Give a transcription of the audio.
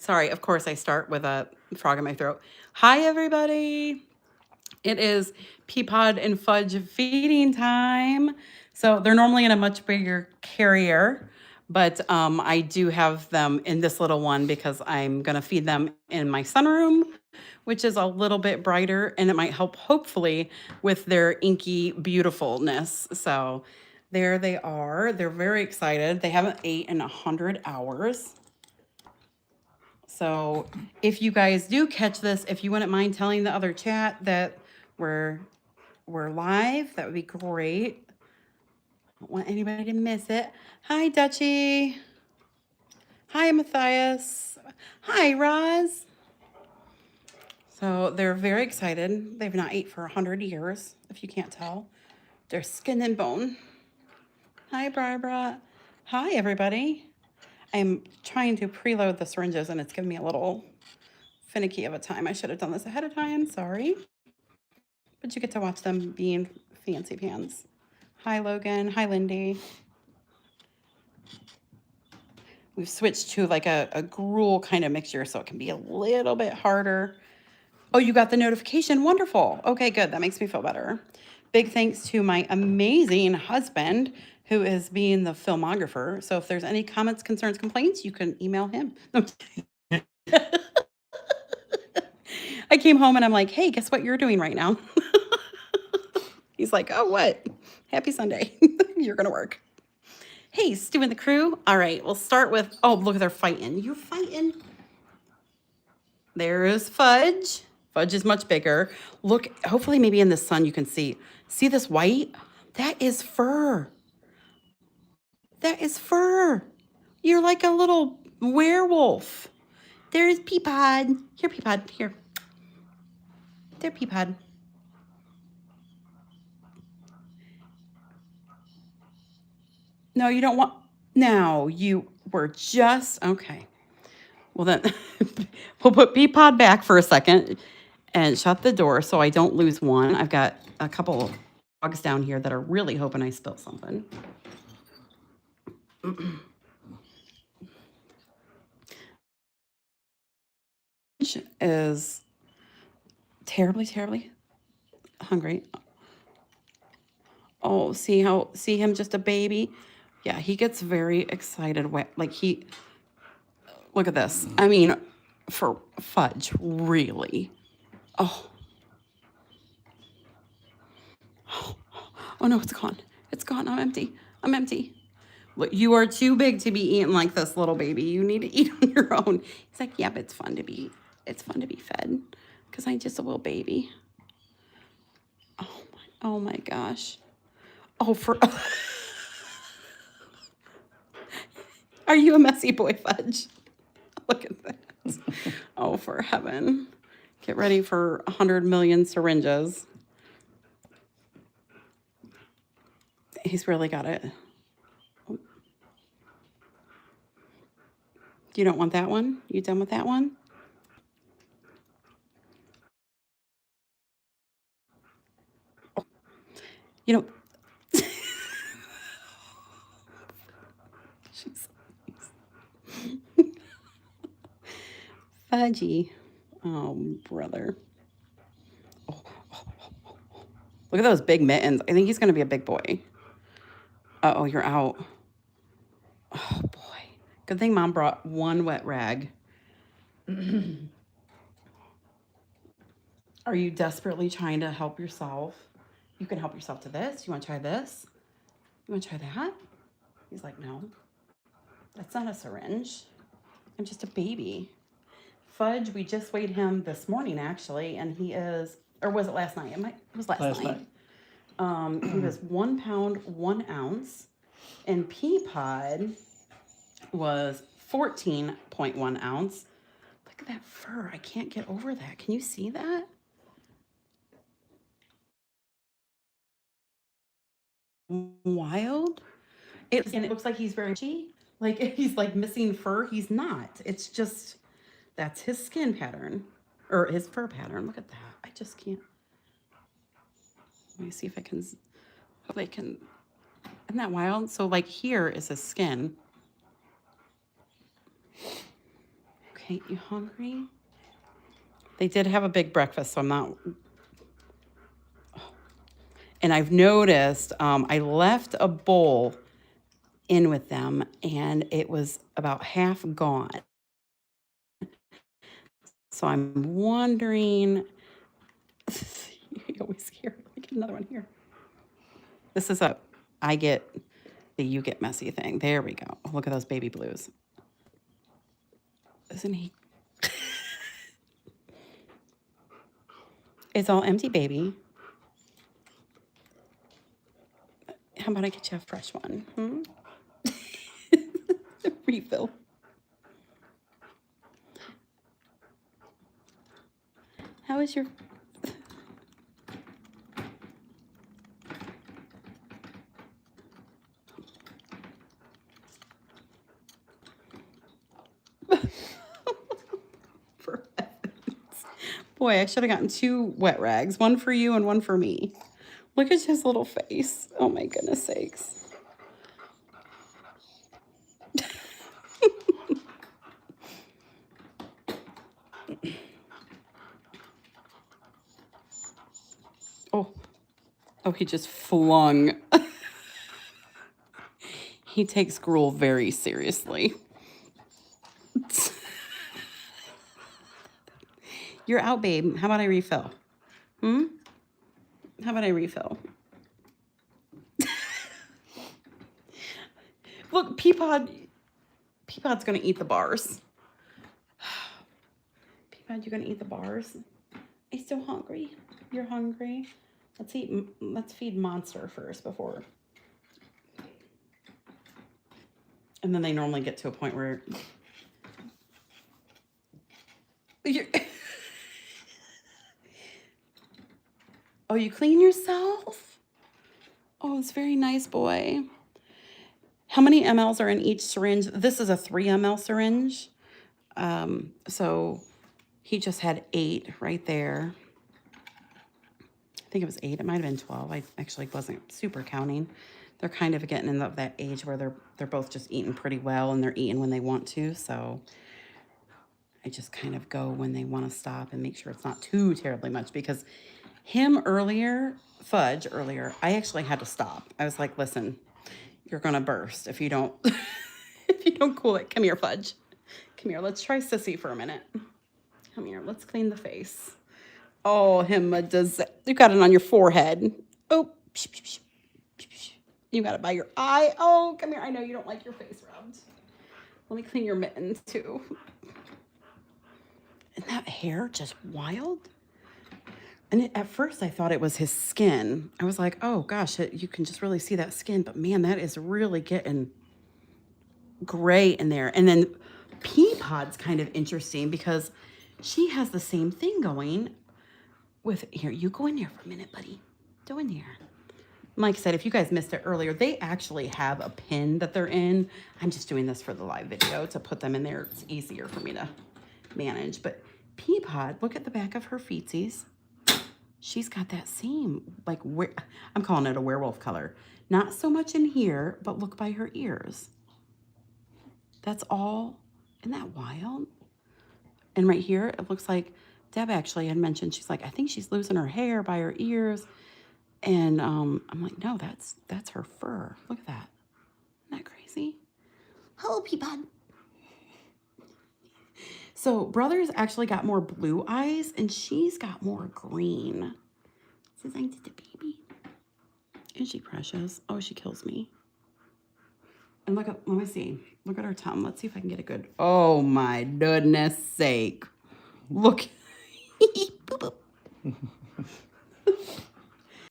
Sorry, of course I start with a frog in my throat. Hi, everybody. It is Peapod and Fudge feeding time. So they're normally in a much bigger carrier, but I do have them in this little one because I'm going to feed them in my sunroom, which is a little bit brighter, and it might help, hopefully, with their inky beautifulness. So there they are. They're very excited. They haven't ate in 100 hours. So if you guys do catch this, if you wouldn't mind telling the other chat that we're live, that would be great. I don't want anybody to miss it. Hi, Dutchie. Hi, Matthias. Hi, Roz. So they're very excited. They've not ate for 100 years, if you can't tell. They're skin and bone. Hi, Barbara. Hi, everybody. I'm trying to preload the syringes, and it's giving me a little finicky of a time. I should have done this ahead of time. Sorry. But you get to watch them being fancy pants. Hi, Logan. Hi, Lindy. We've switched to like a gruel kind of mixture, so it can be a little bit harder. Oh, you got the notification. Wonderful. Okay, good. That makes me feel better. Big thanks to my amazing husband, who is being the filmographer. So if there's any comments, concerns, complaints, you can email him. I came home and I'm like, hey, guess what you're doing right now? He's like, oh, what? Happy Sunday. You're going to work. Hey, Stu and the crew. All right, we'll start with, oh, look, they're fighting. You're fighting. There is Fudge. Fudge is much bigger. Look, hopefully maybe in the sun you can see. See this white? That is fur. That is fur. You're like a little werewolf. There's Peepod. Here, Peepod, here. There, Peepod. No, you don't want, no, you were just, okay. Well then, we'll put Peepod back for a second and shut the door so I don't lose one. I've got a couple dogs down here that are really hoping I spill something. Is terribly hungry. Oh, see him just a baby? Yeah, he gets very excited. Like look at this. I mean, for Fudge, really. Oh. Oh no, it's gone. It's gone. I'm empty. Look, you are too big to be eating like this, little baby. You need to eat on your own. He's like, yeah, but it's fun to be fed because I'm just a little baby. Oh my gosh. Oh, are you a messy boy, Fudge? Look at this. Oh, for heaven. Get ready for 100 million syringes. He's really got it. You don't want that one? You done with that one? You know, Fudgy. Oh, brother. Oh. Look at those big mittens. I think he's going to be a big boy. Uh-oh, you're out. Oh, boy. Good thing Mom brought one wet rag. Are you desperately trying to help yourself? You can help yourself to this. You want to try this? You want to try that? He's like, no. That's not a syringe. I'm just a baby. Fudge, we just weighed him this morning, actually, and he is, or was it last night? It was last night. He was 1 pound, 1 ounce, and Peapod was 14.1 ounce. Look at that fur. I can't get over that. Can you see that? Wild. And it looks like he's very itchy. Like he's like missing fur. He's not. It's just, that's his skin pattern or his fur pattern. Look at that. I just can't. Let me see if I can, isn't that wild? So like here is his skin. Okay, you hungry? They did have a big breakfast, so I'm not... And I've noticed I left a bowl in with them, and it was about half gone. So I'm wondering... You always hear, get another one here. This is a I get the you get messy thing. There we go. Look at those baby blues. Isn't he? It's all empty, baby. How about I get you a fresh one? Refill. How is your... For heavens. Boy, I should have gotten 2 wet rags. One for you and one for me. Look at his little face. Oh my goodness sakes. Oh, he just flung. He takes gruel very seriously. You're out, babe. How about I refill? How about I refill? Look, Peapod's gonna eat the bars. Peapod, you're gonna eat the bars? Are you still hungry? You're hungry? Let's feed Monster first before. And then they normally get to a point where you're... Oh, you clean yourself? Oh, it's very nice, boy. How many mLs are in each syringe? This is a 3 ml syringe. So he just had 8 right there. I think it was 8. It might have been 12. I actually wasn't super counting. They're kind of getting in that age where they're both just eating pretty well, and they're eating when they want to. So I just kind of go when they want to stop and make sure it's not too terribly much, because him earlier, Fudge earlier, I actually had to stop. I was like, listen, you're going to burst if you don't, if you don't cool it. Come here, Fudge. Come here. Let's try Sissy for a minute. Come here. Let's clean the face. Oh, him does. You got it on your forehead. Oh, you got it by your eye. Oh, come here. I know you don't like your face rubbed. Let me clean your mittens too. Isn't that hair just wild? And at first I thought it was his skin. I was like, oh gosh, you can just really see that skin. But man, that is really getting gray in there. And then Peapod's kind of interesting because she has the same thing going with... Here, you go in there for a minute, buddy. Go in there. Like I said, if you guys missed it earlier, they actually have a pin that they're in. I'm just doing this for the live video to put them in there. It's easier for me to manage. But Peapod, look at the back of her feetsies. She's got that same, like, I'm calling it a werewolf color. Not so much in here, but look by her ears. That's all. Isn't that wild? And right here, it looks like Deb actually had mentioned, she's like, I think she's losing her hair by her ears. And I'm like, no, that's her fur. Look at that. Isn't that crazy? Hello, Peepod. So Brother's actually got more blue eyes, and she's got more green. Says I did the baby. Is she precious? Oh, she kills me. And look at, let me see. Look at her tongue. Let's see if I can get a good... Oh my goodness sake. Look. Boop, boop.